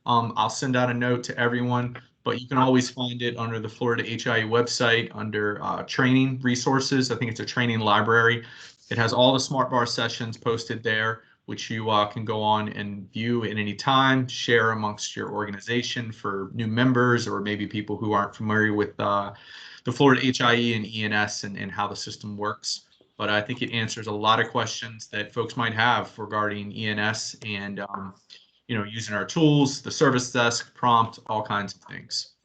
I'll send out a note to everyone, but you can always find it under the Florida HIE website under training resources. I think it's a training library. It has all the Smart Bar sessions posted there, which you can go on and view at any time, share amongst your organization for new members or maybe people who aren't familiar with the Florida HIE and ENS and how the system works. But I think it answers a lot of questions that folks might have regarding ENS and using our tools, the service desk, prompt, all kinds of things.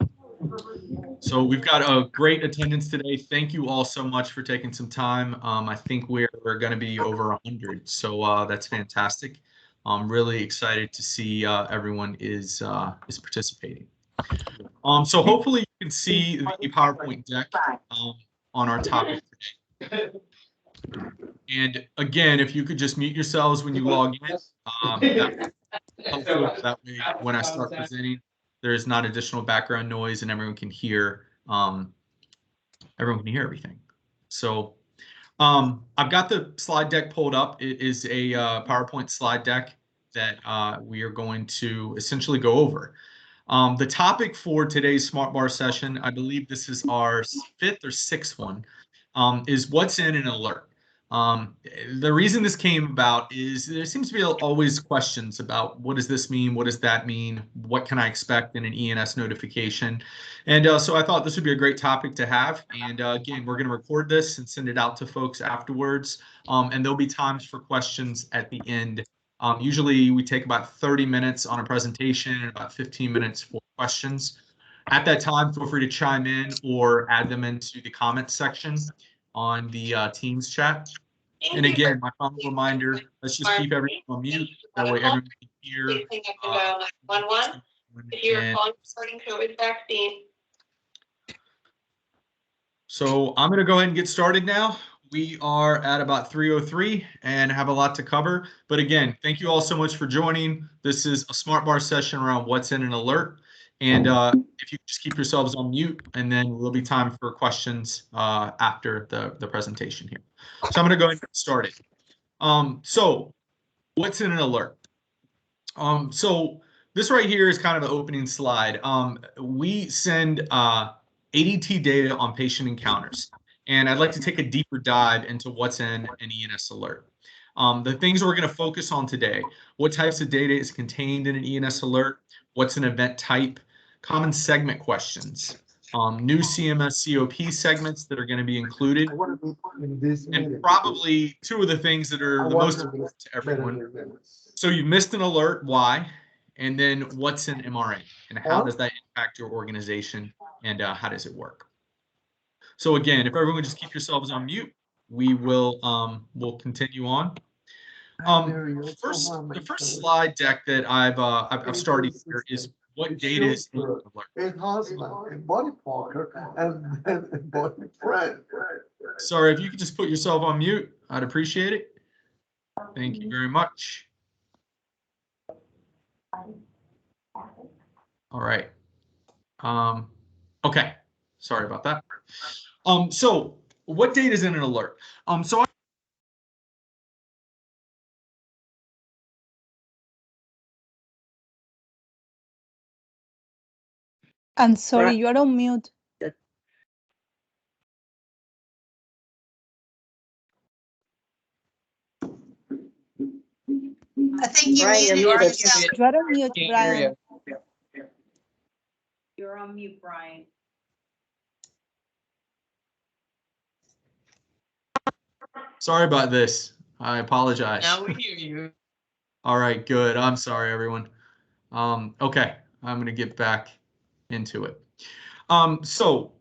So we've got a great attendance today. Thank you all so much for taking some time. I think we're going to be over 100, so that's fantastic. I'm really excited to see everyone is participating. So hopefully you can see the PowerPoint deck on our topic today. And again, if you could just mute yourselves when you log in, that way when I start presenting, there is not additional background noise and everyone can hear everything. So I've got the slide deck pulled up. It is a PowerPoint slide deck that we are going to essentially go over. The topic for today's Smart Bar session, I believe this is our 5th or 6th one, is what's in an alert. The reason this came about is there seems to be always questions about what does this mean? What does that mean? What can I expect in an ENS notification? And so I thought this would be a great topic to have. And again, we're going to record this and send it out to folks afterwards. And there'll be times for questions at the end. Usually we take about 30 minutes on a presentation and about 15 minutes for questions. At that time, feel free to chime in or add them into the comments section on the Teams chat. And again, my final reminder, let's just keep everyone on mute. That way everyone can hear. If you're calling starting COVID vaccine. So I'm going to go ahead and get started now. We are at about 3:03 and have a lot to cover. But again, thank you all so much for joining. This is a Smart Bar session around what's in an alert. And if you just keep yourselves on mute, and then there'll be time for questions after the presentation here. So I'm going to go ahead and get started. So what's in an alert? So this right here is kind of the opening slide. We send ADT data on patient encounters, and I'd like to take a deeper dive into what's in an ENS alert. The things we're going to focus on today: what types of data is contained in an ENS alert, what's an event type, common segment questions, new CMS COP segments that are going to be included, and probably two of the things that are the most important to everyone. So you missed an alert, why? And then what's an MRA and how does that impact your organization and how does it work? So again, if everyone just keep yourselves on mute, we will we'll continue on. The first slide deck that I've started here is what data is in an alert. A husband, a body partner, and a body friend. Sorry, if you could just put yourself on mute, I'd appreciate it. Thank you very much. All right. Okay. Sorry about that. So what data is in an alert? So I'm sorry, you are on mute. I think you muted yourself. You are on mute, Brian. You're on mute, Brian. sorry about this. I apologize. Now we hear you. All right, good. I'm sorry, everyone. Okay, I'm going to get back into it. So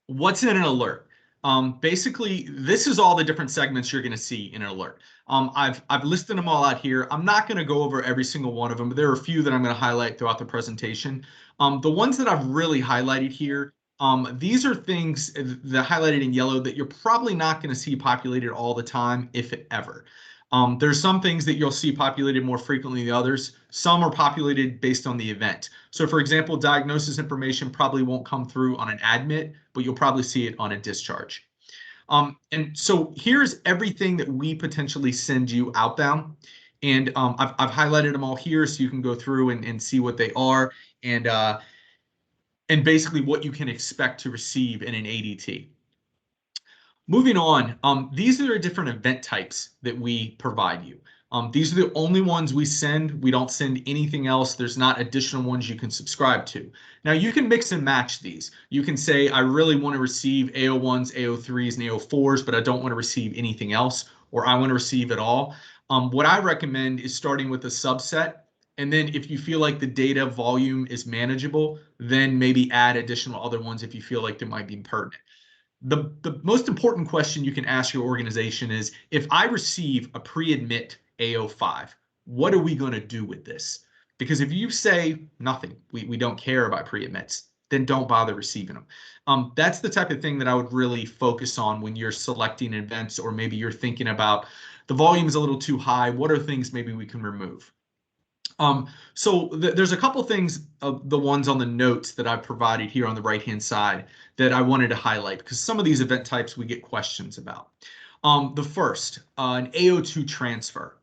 what's in an alert? Basically, this is all the different segments you're going to see in an alert. I've listed them all out here. I'm not going to go over every single one of them, but there are a few that I'm going to highlight throughout the presentation. The ones that I've really highlighted here, these are things that highlighted in yellow that you're probably not going to see populated all the time, if ever. There's some things that you'll see populated more frequently than others. Some are populated based on the event. So for example, diagnosis information probably won't come through on an admit, but you'll probably see it on a discharge. And so here's everything that we potentially send you outbound. And I've highlighted them all here so you can go through and see what they are and basically what you can expect to receive in an ADT. Moving on, these are the different event types that we provide you. These are the only ones we send. We don't send anything else. There's not additional ones you can subscribe to. Now you can mix and match these. You can say, I really want to receive AO1s, AO3s, and AO4s, but I don't want to receive anything else, or I want to receive it all. What I recommend is starting with a subset. And then if you feel like the data volume is manageable, then maybe add additional other ones if you feel like they might be pertinent. The most important question you can ask your organization is, if I receive a pre-admit AO5, what are we going to do with this? Because if you say nothing, we don't care about pre-admits, then don't bother receiving them. That's the type of thing that I would really focus on when you're selecting events, or maybe you're thinking about the volume is a little too high. What are things maybe we can remove? So there's a couple things of the ones on the notes that I've provided here on the right-hand side that I wanted to highlight, because some of these event types we get questions about. The first, an AO2 transfer.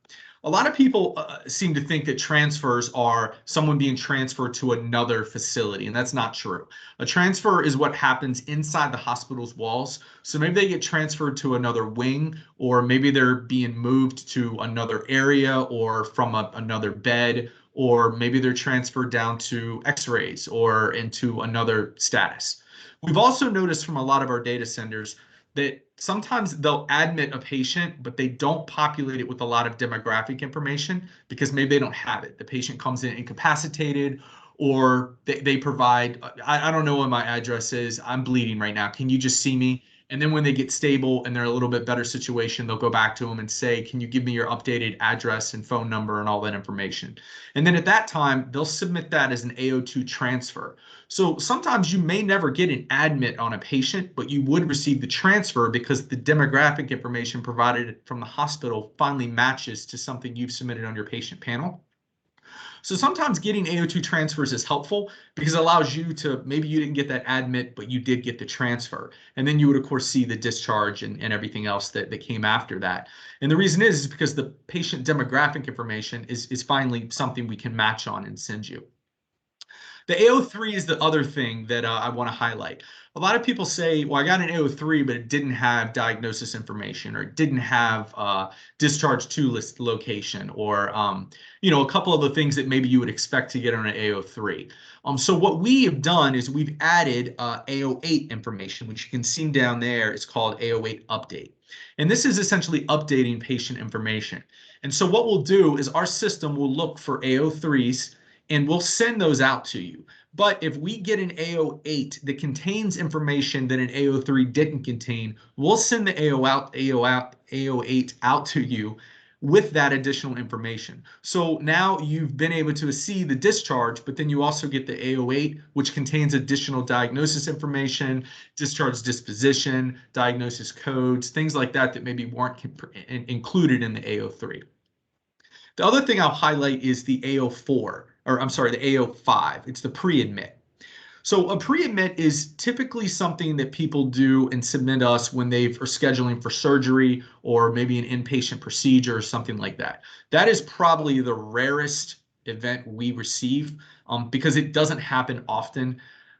A lot of people seem to think that transfers are someone being transferred to another facility, and that's not true. A transfer is what happens inside the hospital's walls. So maybe they get transferred to another wing, or maybe they're being moved to another area or from another bed, or maybe they're transferred down to X-rays or into another status. We've also noticed from a lot of our data centers that sometimes they'll admit a patient, but they don't populate it with a lot of demographic information because maybe they don't have it. The patient comes in incapacitated, or they provide, I don't know what my address is, I'm bleeding right now, can you just see me? And then when they get stable and they're in a little bit better situation, they'll go back to them and say, can you give me your updated address and phone number and all that information? And then at that time, they'll submit that as an AO2 transfer. So sometimes you may never get an admit on a patient, but you would receive the transfer because the demographic information provided from the hospital finally matches to something you've submitted on your patient panel. So sometimes getting AO2 transfers is helpful because it allows you to, maybe you didn't get that admit, but you did get the transfer. And then you would, of course, see the discharge and everything else that came after that. And the reason is because the patient demographic information is finally something we can match on and send you. The AO3 is the other thing that I want to highlight. A lot of people say, well, I got an AO3, but it didn't have diagnosis information, or it didn't have discharge to list location, or a couple of the things that maybe you would expect to get on an AO3. So what we have done is we've added AO8 information, which you can see down there. It's called AO8 update. And this is essentially updating patient information. And so what we'll do is our system will look for AO3s, and we'll send those out to you. But if we get an AO8 that contains information that an AO3 didn't contain, we'll send the AO8 out to you with that additional information. So now you've been able to see the discharge, but then you also get the AO8, which contains additional diagnosis information, discharge disposition, diagnosis codes, things like that that maybe weren't included in the AO3. The other thing I'll highlight is the AO4, or I'm sorry, the AO5. It's the pre-admit. So a pre-admit is typically something that people do and submit us when they are scheduling for surgery or maybe an inpatient procedure or something like that. That is probably the rarest event we receive because it doesn't happen often.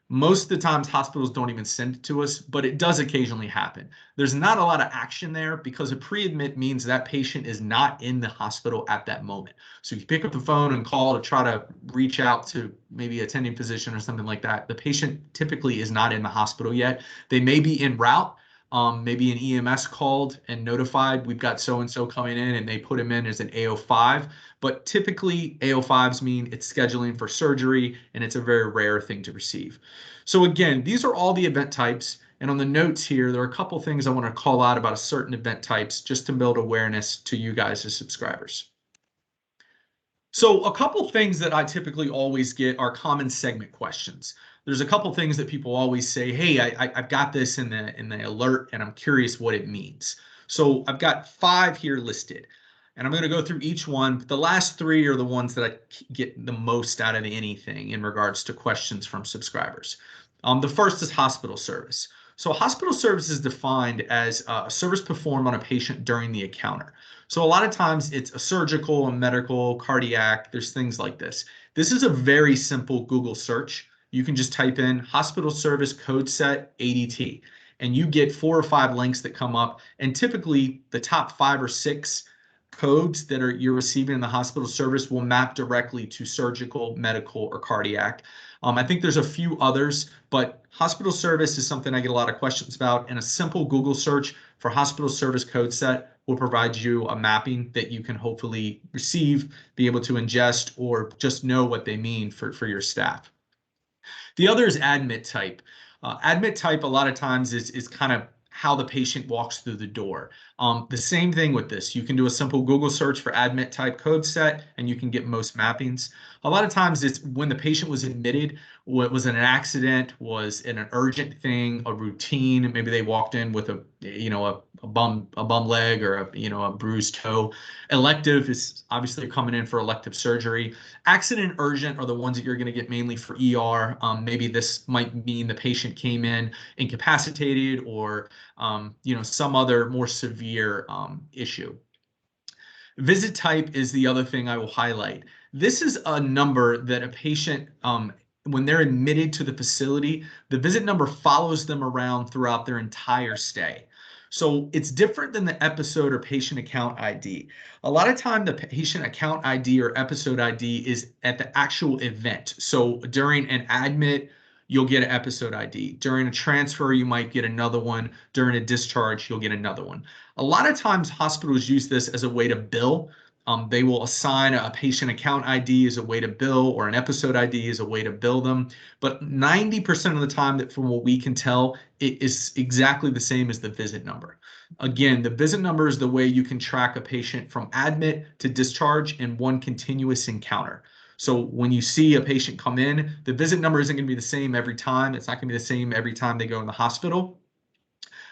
Most of the times hospitals don't even send it to us, but it does occasionally happen. There's not a lot of action there because a pre-admit means that patient is not in the hospital at that moment. So you pick up the phone and call to try to reach out to maybe a attending physician or something like that. The patient typically is not in the hospital yet. They may be en route. Maybe an EMS called and notified we've got so-and-so coming in, and they put him in as an AO5. But typically AO5s mean it's scheduling for surgery, and it's a very rare thing to receive. So again, these are all the event types. And on the notes here, there are a couple things I want to call out about certain event types just to build awareness to you guys as subscribers. So a couple things that I typically always get are common segment questions. There's a couple things that people always say, hey, I've got this in the alert and I'm curious what it means. So I've got 5 here listed, and I'm going to go through each one. But the last 3 are the ones that I get the most out of anything in regards to questions from subscribers. The first is hospital service. So hospital service is defined as a service performed on a patient during the encounter. So a lot of times it's a surgical, a medical, cardiac, there's things like this. This is a very simple Google search. You can just type in hospital service code set ADT, and you get 4 or 5 links that come up. And typically the top 5 or 6 codes that you're receiving in the hospital service will map directly to surgical, medical, or cardiac. I think there's a few others, but hospital service is something I get a lot of questions about, and a simple Google search for hospital service code set will provide you a mapping that you can hopefully receive, be able to ingest, or just know what they mean for your staff. The other is admit type. Admit type a lot of times is kind of how the patient walks through the door. The same thing with this. You can do a simple Google search for admit type code set and you can get most mappings. A lot of times it's when the patient was admitted, was it an accident, was it an urgent thing, a routine, maybe they walked in with a bum leg or a bruised toe. Elective is obviously coming in for elective surgery. Accident urgent are the ones that you're going to get mainly for ER. Maybe this might mean the patient came in incapacitated or some other more severe issue. Visit type is the other thing I will highlight. This is a number that a patient, when they're admitted to the facility, the visit number follows them around throughout their entire stay. So it's different than the episode or patient account ID. A lot of time the patient account ID or episode ID is at the actual event. So during an admit, you'll get an episode ID. During a transfer, you might get another one. During a discharge, you'll get another one. A lot of times hospitals use this as a way to bill. They will assign a patient account ID as a way to bill, or an episode ID as a way to bill them. But 90% of the time, that from what we can tell, it is exactly the same as the visit number. Again, the visit number is the way you can track a patient from admit to discharge in one continuous encounter. So when you see a patient come in, the visit number isn't going to be the same every time. It's not going to be the same every time they go in the hospital.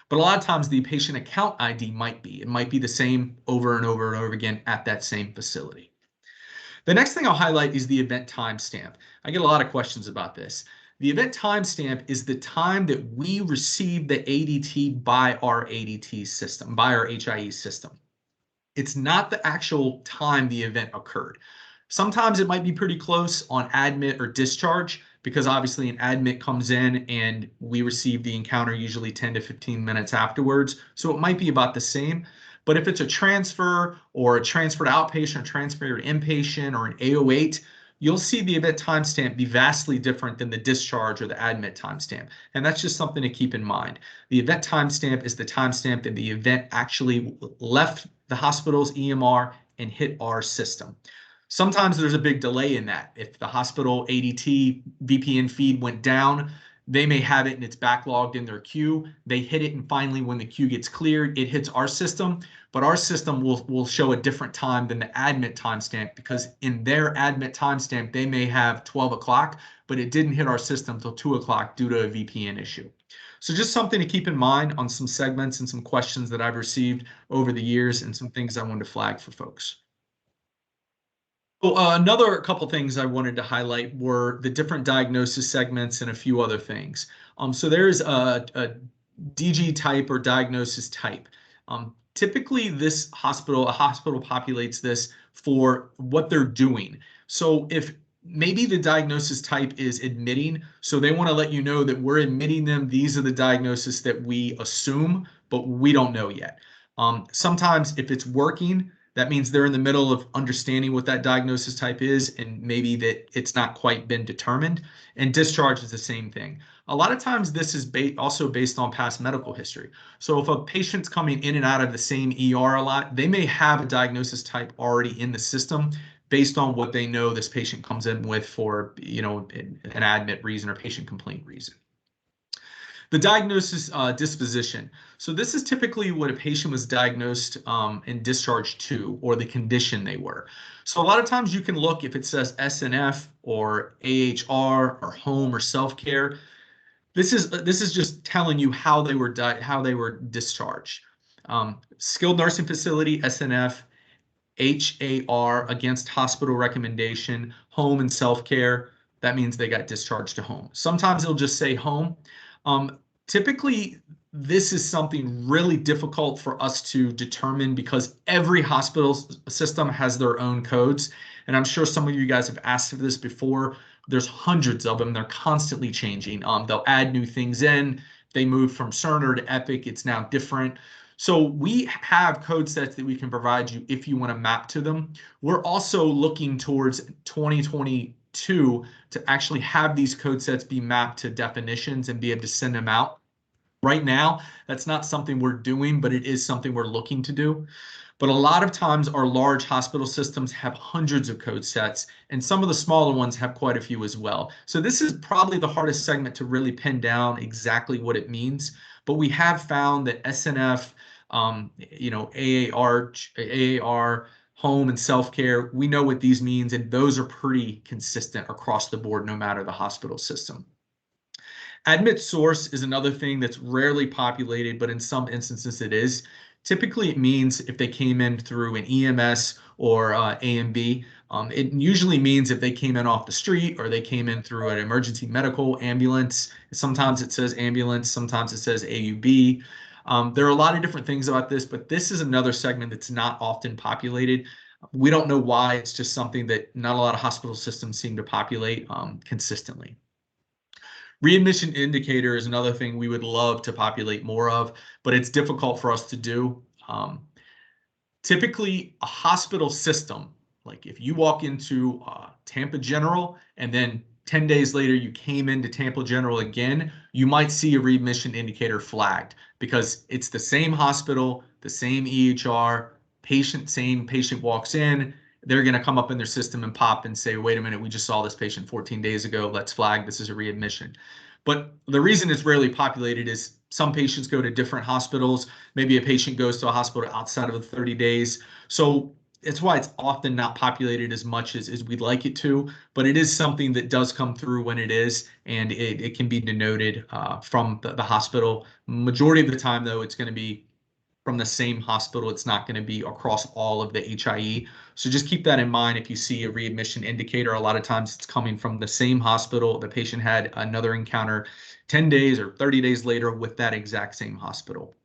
But a lot of times the patient account ID might be. It might be the same over and over and over again at that same facility. The next thing I'll highlight is the event timestamp. I get a lot of questions about this. The event timestamp is the time that we receive the ADT by our ADT system, by our HIE system. It's not the actual time the event occurred. Sometimes it might be pretty close on admit or discharge, because obviously an admit comes in and we receive the encounter usually 10 to 15 minutes afterwards. So it might be about the same. But if it's a transfer or a transfer to outpatient, or transfer to inpatient, or an 808, you'll see the event timestamp be vastly different than the discharge or the admit timestamp. And that's just something to keep in mind. The event timestamp is the timestamp that the event actually left the hospital's EMR and hit our system. Sometimes there's a big delay in that. If the hospital ADT VPN feed went down, they may have it and it's backlogged in their queue. They hit it, and finally when the queue gets cleared, it hits our system. But our system will show a different time than the admit timestamp, because in their admit timestamp, they may have 12 o'clock, but it didn't hit our system until 2 o'clock due to a VPN issue. So just something to keep in mind on some segments and some questions that I've received over the years, and some things I wanted to flag for folks. So another couple things I wanted to highlight were the different diagnosis segments and a few other things. So there's a DG type or diagnosis type. Typically, a hospital populates this for what they're doing. So if maybe the diagnosis type is admitting, so they want to let you know that we're admitting them. These are the diagnoses that we assume, but we don't know yet. Sometimes if it's working, that means they're in the middle of understanding what that diagnosis type is, and maybe that it's not quite been determined. And discharge is the same thing. A lot of times this is also based on past medical history. So if a patient's coming in and out of the same ER a lot, they may have a diagnosis type already in the system based on what they know this patient comes in with for, an admit reason or patient complaint reason. The diagnosis disposition. So this is typically what a patient was diagnosed and discharged to, or the condition they were. So a lot of times you can look if it says SNF or AHR or home or self-care. This is just telling you how they were discharged. Skilled nursing facility, SNF, HAR, against hospital recommendation, home and self-care. That means they got discharged to home. Sometimes it'll just say home. Typically, this is something really difficult for us to determine because every hospital system has their own codes. And I'm sure some of you guys have asked for this before. There's hundreds of them. They're constantly changing. They'll add new things in. They move from Cerner to Epic. It's now different. So we have code sets that we can provide you if you want to map to them. We're also looking towards 2022 to actually have these code sets be mapped to definitions and be able to send them out. Right now, that's not something we're doing, but it is something we're looking to do. But a lot of times our large hospital systems have hundreds of code sets, and some of the smaller ones have quite a few as well. So this is probably the hardest segment to really pin down exactly what it means. But we have found that SNF, AAR, home and self-care, we know what these means, and those are pretty consistent across the board, no matter the hospital system. Admit source is another thing that's rarely populated, but in some instances it is. Typically, it means if they came in through an EMS or A&B. It usually means if they came in off the street or they came in through an emergency medical ambulance. Sometimes it says ambulance, sometimes it says AUB. There are a lot of different things about this, but this is another segment that's not often populated. We don't know why. It's just something that not a lot of hospital systems seem to populate consistently. Readmission indicator is another thing we would love to populate more of, but it's difficult for us to do. Typically, a hospital system, like if you walk into Tampa General and then 10 days later you came into Tampa General again, you might see a readmission indicator flagged because it's the same hospital, the same EHR, same patient walks in, they're going to come up in their system and pop and say, wait a minute, we just saw this patient 14 days ago. Let's flag this as a readmission. But the reason it's rarely populated is some patients go to different hospitals. Maybe a patient goes to a hospital outside of the 30 days. So it's why it's often not populated as much as we'd like it to. But it is something that does come through when it is, and it can be denoted from the hospital. Majority of the time, though, it's going to be from the same hospital. It's not going to be across all of the HIE. So just keep that in mind. If you see a readmission indicator, a lot of times it's coming from the same hospital. The patient had another encounter 10 days or 30 days later with that exact same hospital.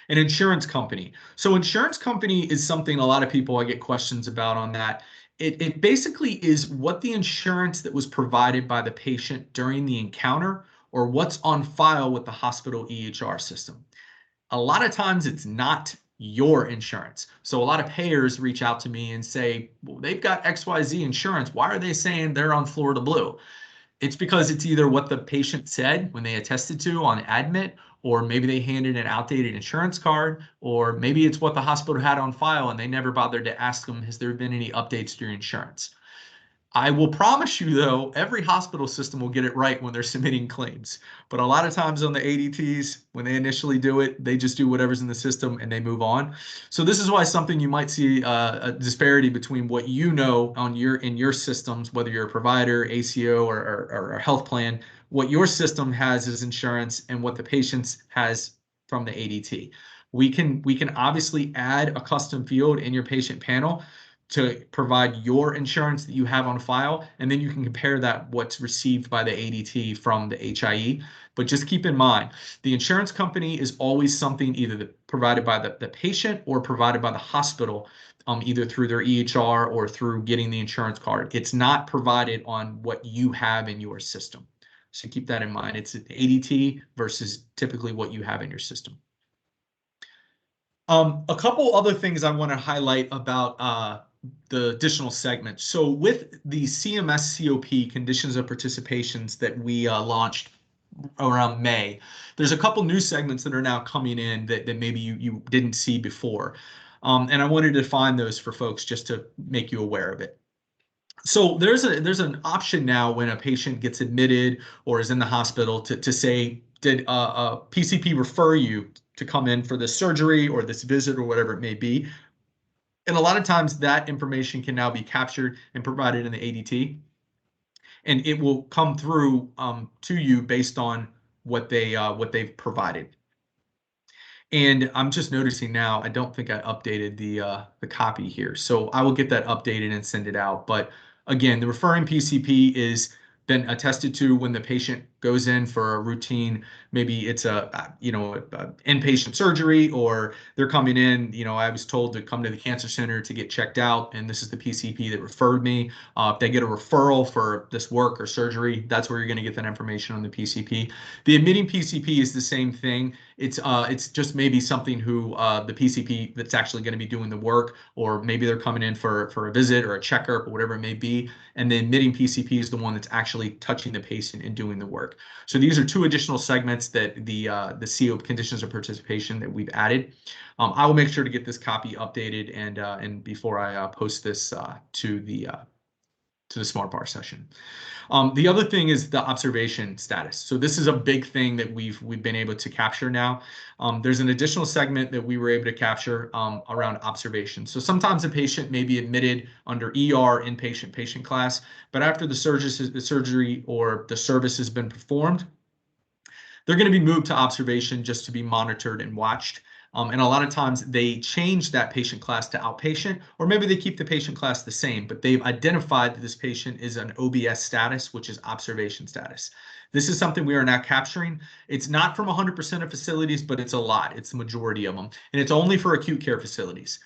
An insurance company. So insurance company is something a lot of people, I get questions about on that. It basically is what the insurance that was provided by the patient during the encounter or what's on file with the hospital EHR system. A lot of times it's not your insurance. So a lot of payers reach out to me and say, well, they've got XYZ insurance. Why are they saying they're on Florida Blue? It's because it's either what the patient said when they attested to on admit, or maybe they handed an outdated insurance card, or maybe it's what the hospital had on file and they never bothered to ask them, has there been any updates to your insurance? I will promise you, though, every hospital system will get it right when they're submitting claims. But a lot of times on the ADTs, when they initially do it, they just do whatever's in the system and they move on. So this is why something you might see a disparity between what you know on in your systems, whether you're a provider, ACO, or a health plan, what your system has as insurance and what the patient's has from the ADT. We can obviously add a custom field in your patient panel to provide your insurance that you have on file, and then you can compare that what's received by the ADT from the HIE. But just keep in mind, the insurance company is always something either provided by the patient or provided by the hospital, either through their EHR or through getting the insurance card. It's not provided on what you have in your system. So keep that in mind. It's an ADT versus typically what you have in your system. A couple other things I want to highlight about the additional segments. So with the CMS COP conditions of participations that we launched around May, there's a couple new segments that are now coming in that maybe you didn't see before. And I wanted to define those for folks just to make you aware of it. So there's an option now when a patient gets admitted or is in the hospital to say, did a PCP refer you to come in for this surgery or this visit or whatever it may be? And a lot of times that information can now be captured and provided in the ADT. And it will come through to you based on what they've provided. And I'm just noticing now, I don't think I updated the copy here. So I will get that updated and send it out. But again, the referring PCP is been attested to when the patient goes in for a routine, maybe it's a inpatient surgery, or they're coming in, I was told to come to the cancer center to get checked out, and this is the PCP that referred me. If they get a referral for this work or surgery, that's where you're going to get that information on the PCP. The admitting PCP is the same thing. It's just maybe something who the PCP that's actually going to be doing the work, or maybe they're coming in for a visit or a checkup or whatever it may be. And the admitting PCP is the one that's actually touching the patient and doing the work. So these are two additional segments that the CO conditions of participation that we've added. I will make sure to get this copy updated and before I post this to the Smart Bar session. The other thing is the observation status. So this is a big thing that we've been able to capture now. There's an additional segment that we were able to capture around observation. So sometimes a patient may be admitted under ER inpatient patient class, but after the surgery or the service has been performed, they're going to be moved to observation just to be monitored and watched. And a lot of times they change that patient class to outpatient, or maybe they keep the patient class the same, but they've identified that this patient is an OBS status, which is observation status. This is something we are now capturing. It's not from 100% of facilities, but it's a lot. It's the majority of them. And it's only for acute care facilities.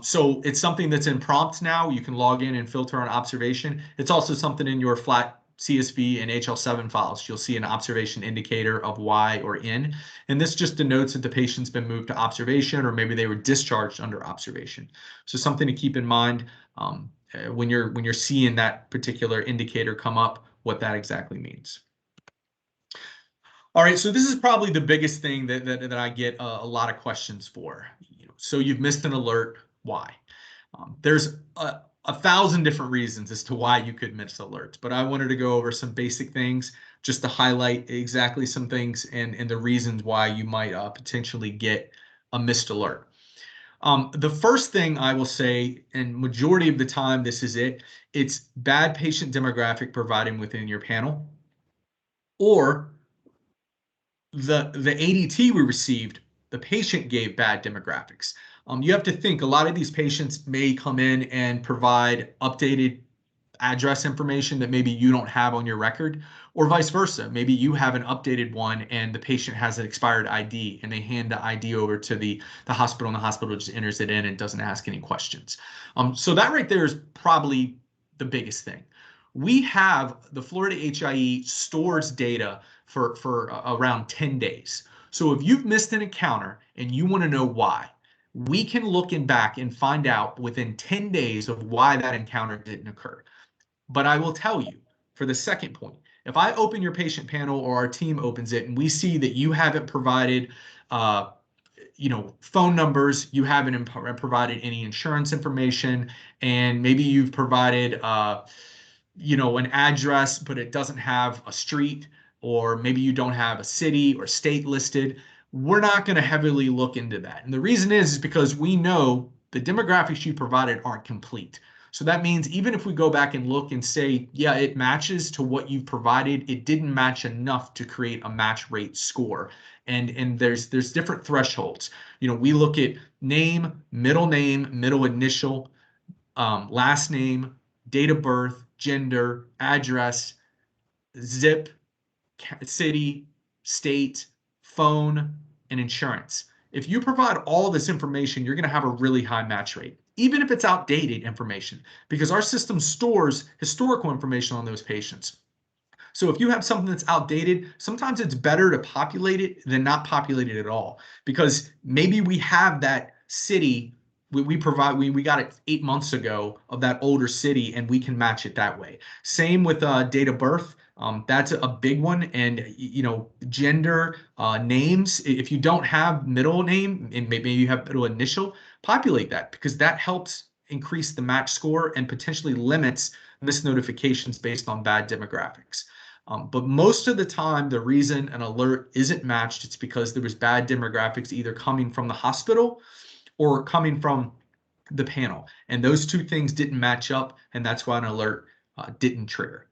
So it's something that's in prompts now. You can log in and filter on observation. It's also something in your flat CSV and HL7 files. You'll see an observation indicator of Y or N, and this just denotes that the patient's been moved to observation, or maybe they were discharged under observation. So something to keep in mind when you're seeing that particular indicator come up, what that exactly means. All right, so this is probably the biggest thing that I get a lot of questions for. So you've missed an alert, why? There's a 1,000 different reasons as to why you could miss alerts, but I wanted to go over some basic things just to highlight exactly some things and the reasons why you might potentially get a missed alert. The first thing I will say, and majority of the time this is it's bad patient demographic provided within your panel, or the ADT we received, the patient gave bad demographics. You have to think a lot of these patients may come in and provide updated address information that maybe you don't have on your record, or vice versa. Maybe you have an updated one and the patient has an expired ID and they hand the ID over to the hospital, and the hospital just enters it in and doesn't ask any questions. So that right there is probably the biggest thing. We have the Florida HIE stores data for around 10 days. So if you've missed an encounter and you want to know why, we can look back and find out within 10 days of why that encounter didn't occur. But I will tell you, for the second point, if I open your patient panel or our team opens it and we see that you haven't provided phone numbers, you haven't provided any insurance information, and maybe you've provided an address, but it doesn't have a street, or maybe you don't have a city or state listed, we're not going to heavily look into that. And the reason is because we know the demographics you provided aren't complete. So that means even if we go back and look and say, yeah, it matches to what you've provided, it didn't match enough to create a match rate score. And there's different thresholds. We look at name, middle initial, last name, date of birth, gender, address, zip, city, state, phone, and insurance. If you provide all this information, you're going to have a really high match rate, even if it's outdated information, because our system stores historical information on those patients. So if you have something that's outdated, sometimes it's better to populate it than not populate it at all, because maybe we have that city we got it 8 months ago of that older city, and we can match it that way. Same with date of birth. That's a big one. And gender, names, if you don't have middle name and maybe you have middle initial, populate that, because that helps increase the match score and potentially limits misnotifications based on bad demographics. But most of the time, the reason an alert isn't matched, it's because there was bad demographics either coming from the hospital or coming from the panel. And those two things didn't match up, and that's why an alert didn't trigger.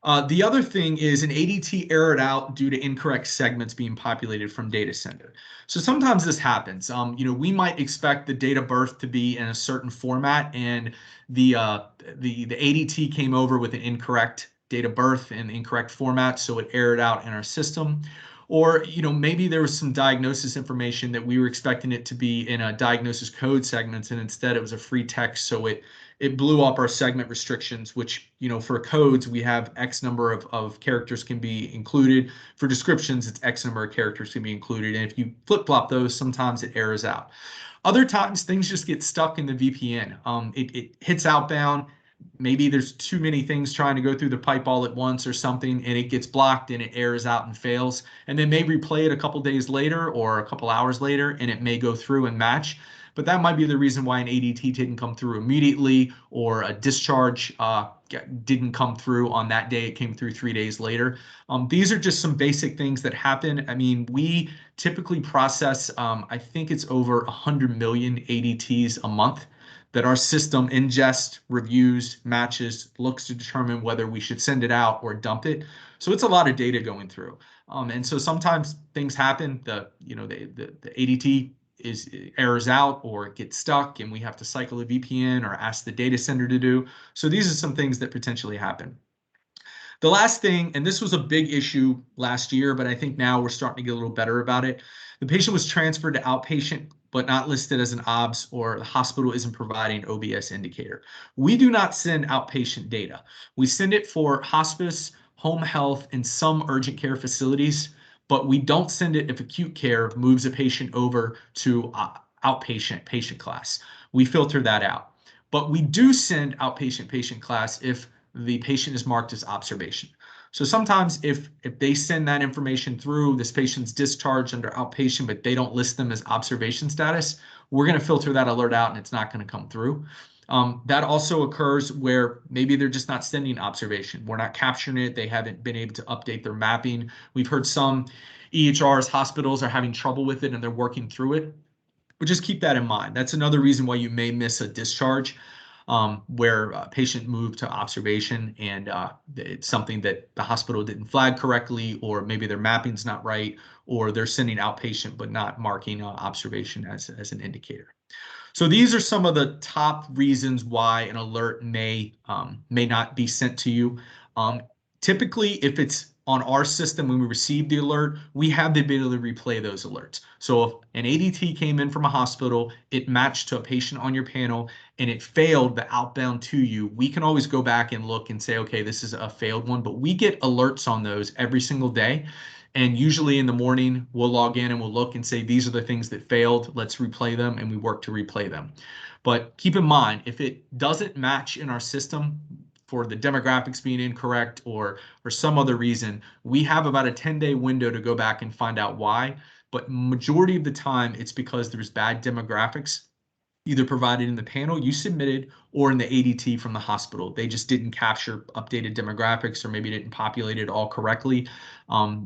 The other thing is an ADT errored out due to incorrect segments being populated from data center. So sometimes this happens. We might expect the date of birth to be in a certain format, and the ADT came over with an incorrect date of birth in the incorrect format, so it errored out in our system. Or, maybe there was some diagnosis information that we were expecting it to be in a diagnosis code segments, and instead it was a free text, so it blew up our segment restrictions, which, for codes, we have X number of characters can be included. For descriptions, it's X number of characters can be included. And if you flip-flop those, sometimes it errors out. Other times, things just get stuck in the VPN. It hits outbound. Maybe there's too many things trying to go through the pipe all at once or something, and it gets blocked and it errors out and fails. And then may replay it a couple days later or a couple hours later, and it may go through and match. But that might be the reason why an ADT didn't come through immediately, or a discharge didn't come through on that day. It came through 3 days later. These are just some basic things that happen. I mean, we typically process, I think it's over 100 million ADTs a month that our system ingests, reviews, matches, looks to determine whether we should send it out or dump it. So it's a lot of data going through. And so sometimes things happen. The ADT errors out or it gets stuck, and we have to cycle a VPN or ask the data center to do. So these are some things that potentially happen. The last thing, and this was a big issue last year, but I think now we're starting to get a little better about it. The patient was transferred to outpatient, but not listed as an OBS, or the hospital isn't providing OBS indicator. We do not send outpatient data. We send it for hospice, home health, and some urgent care facilities, but we don't send it if acute care moves a patient over to outpatient patient class. We filter that out. But we do send outpatient patient class if the patient is marked as observation. So sometimes if they send that information through, this patient's discharged under outpatient, but they don't list them as observation status, we're going to filter that alert out and it's not going to come through. That also occurs where maybe they're just not sending observation. We're not capturing it. They haven't been able to update their mapping. We've heard some EHRs, hospitals are having trouble with it and they're working through it. But just keep that in mind. That's another reason why you may miss a discharge where a patient moved to observation and it's something that the hospital didn't flag correctly, or maybe their mapping's not right, or they're sending outpatient but not marking observation as an indicator. So these are some of the top reasons why an alert may not be sent to you. Typically, if it's on our system, when we receive the alert, we have the ability to replay those alerts. So if an ADT came in from a hospital, it matched to a patient on your panel, and it failed the outbound to you, we can always go back and look and say, okay, this is a failed one, but we get alerts on those every single day. And usually in the morning, we'll log in and we'll look and say, these are the things that failed, let's replay them, and we work to replay them. But keep in mind, if it doesn't match in our system for the demographics being incorrect or some other reason, we have about a 10-day window to go back and find out why. But majority of the time, it's because there's bad demographics either provided in the panel you submitted or in the ADT from the hospital. They just didn't capture updated demographics, or maybe didn't populate it all correctly.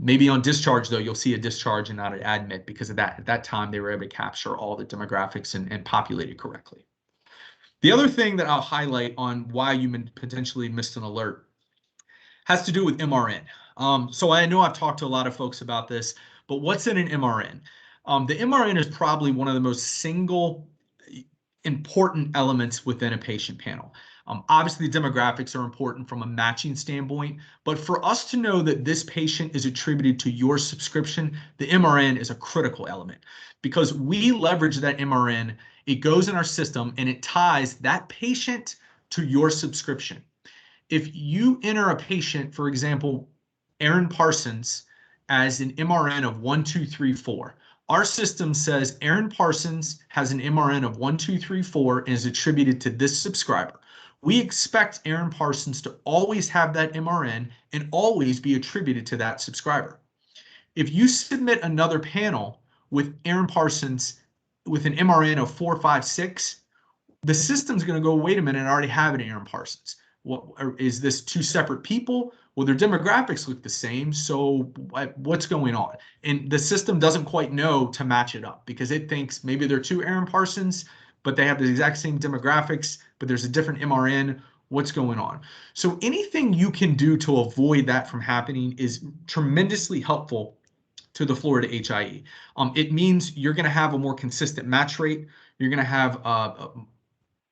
Maybe on discharge, though, you'll see a discharge and not an admit because of that. At that time, they were able to capture all the demographics and populate it correctly. The other thing that I'll highlight on why you potentially missed an alert has to do with MRN. So I know I've talked to a lot of folks about this, but what's in an MRN? The MRN is probably one of the most single important elements within a patient panel. Obviously, demographics are important from a matching standpoint, but for us to know that this patient is attributed to your subscription, the MRN is a critical element because we leverage that MRN. It goes in our system and it ties that patient to your subscription. If you enter a patient, for example, Aaron Parsons, as an MRN of 1234, our system says Aaron Parsons has an MRN of 1234 and is attributed to this subscriber. We expect Aaron Parsons to always have that MRN and always be attributed to that subscriber. If you submit another panel with Aaron Parsons with an MRN of 456, the system's going to go, wait a minute, I already have an Aaron Parsons. What is this, two separate people? Well, their demographics look the same, so what's going on? And the system doesn't quite know to match it up because it thinks maybe they're two Aaron Parsons, but they have the exact same demographics, but there's a different MRN. What's going on? So anything you can do to avoid that from happening is tremendously helpful to the Florida HIE. It means you're going to have a more consistent match rate. You're going to have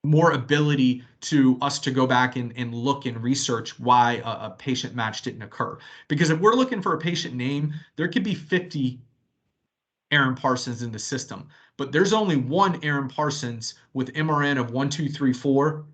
more ability to us to go back and look and research why a patient match didn't occur. Because if we're looking for a patient name, there could be 50 Aaron Parsons in the system, but there's only one Aaron Parsons with MRN of 1234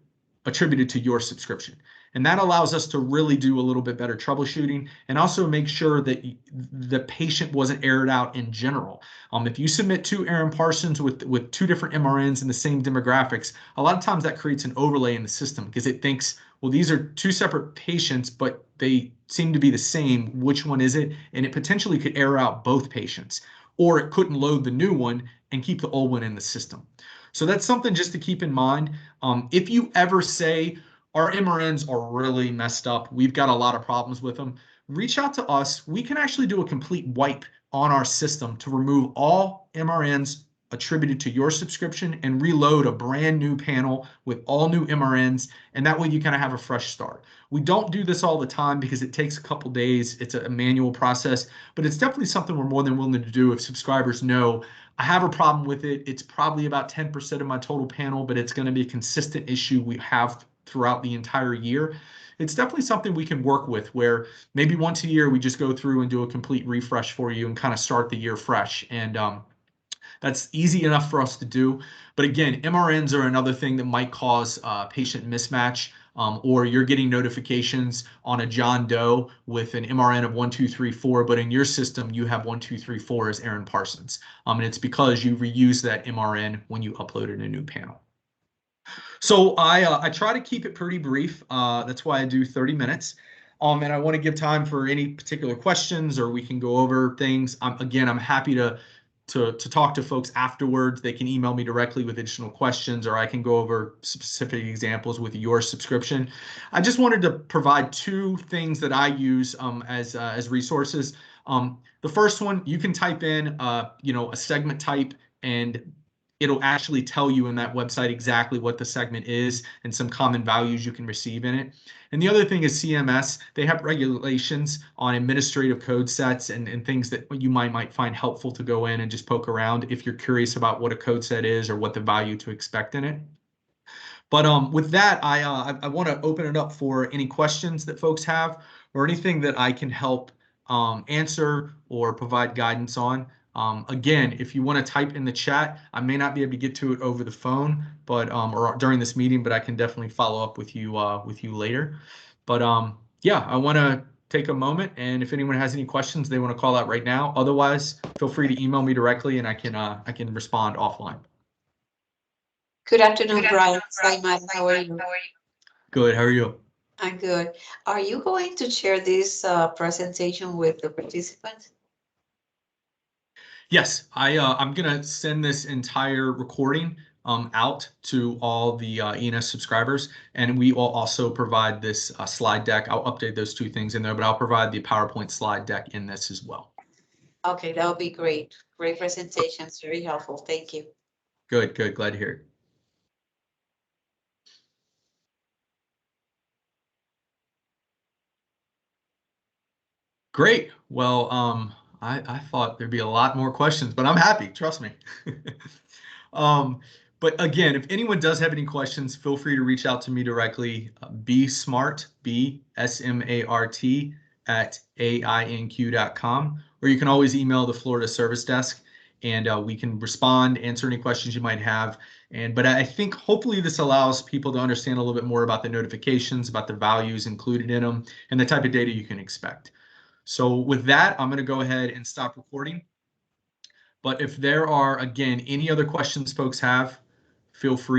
attributed to your subscription. And that allows us to really do a little bit better troubleshooting and also make sure that the patient wasn't aired out in general. If you submit two Aaron Parsons with two different MRNs in the same demographics, a lot of times that creates an overlay in the system because it thinks, well, these are two separate patients, but they seem to be the same. Which one is it? And it potentially could air out both patients, or it couldn't load the new one and keep the old one in the system. So that's something just to keep in mind. If you ever say, our MRNs are really messed up, we've got a lot of problems with them, reach out to us. We can actually do a complete wipe on our system to remove all MRNs attributed to your subscription and reload a brand new panel with all new MRNs. And that way you kind of have a fresh start. We don't do this all the time because it takes a couple days. It's a manual process, but it's definitely something we're more than willing to do if subscribers know I have a problem with it. It's probably about 10% of my total panel, but it's going to be a consistent issue we have throughout the entire year. It's definitely something we can work with where maybe once a year we just go through and do a complete refresh for you and kind of start the year fresh. And that's easy enough for us to do. But again, MRNs are another thing that might cause patient mismatch, or you're getting notifications on a John Doe with an MRN of 1234, but in your system you have 1234 as Aaron Parsons. And it's because you reuse that MRN when you uploaded a new panel. So I try to keep it pretty brief. That's why I do 30 minutes. And I want to give time for any particular questions, or we can go over things. Again, I'm happy to talk to folks afterwards. They can email me directly with additional questions, or I can go over specific examples with your subscription. I just wanted to provide two things that I use as resources. The first one, you can type in a segment type, and it'll actually tell you in that website exactly what the segment is and some common values you can receive in it. And the other thing is CMS. They have regulations on administrative code sets and things that you might find helpful to go in and just poke around if you're curious about what a code set is or what the value to expect in it. But with that, I want to open it up for any questions that folks have or anything that I can help answer or provide guidance on. Again, if you want to type in the chat, I may not be able to get to it over the phone, but or during this meeting, but I can definitely follow up with you later. But yeah, I want to take a moment, and if anyone has any questions they want to call out right now. Otherwise, feel free to email me directly, and I can respond offline. Good afternoon, Brian. Hi, Matt. How are you? Good. How are you? I'm good. Are you going to share this presentation with the participants? Yes, I'm gonna send this entire recording out to all the ENS subscribers, and we will also provide this slide deck. I'll update those two things in there, but I'll provide the PowerPoint slide deck in this as well. Okay, that would be great. Great presentations, very helpful. Thank you. Good, good. Glad to hear it. Great. Well, I thought there'd be a lot more questions, but I'm happy. Trust me. But again, if anyone does have any questions, feel free to reach out to me directly. BSmart, BSMART at AINQ.com, or you can always email the Florida Service Desk, and we can respond, answer any questions you might have. But I think hopefully this allows people to understand a little bit more about the notifications, about the values included in them, and the type of data you can expect. So with that, I'm going to go ahead and stop recording. But if there are, again, any other questions folks have, feel free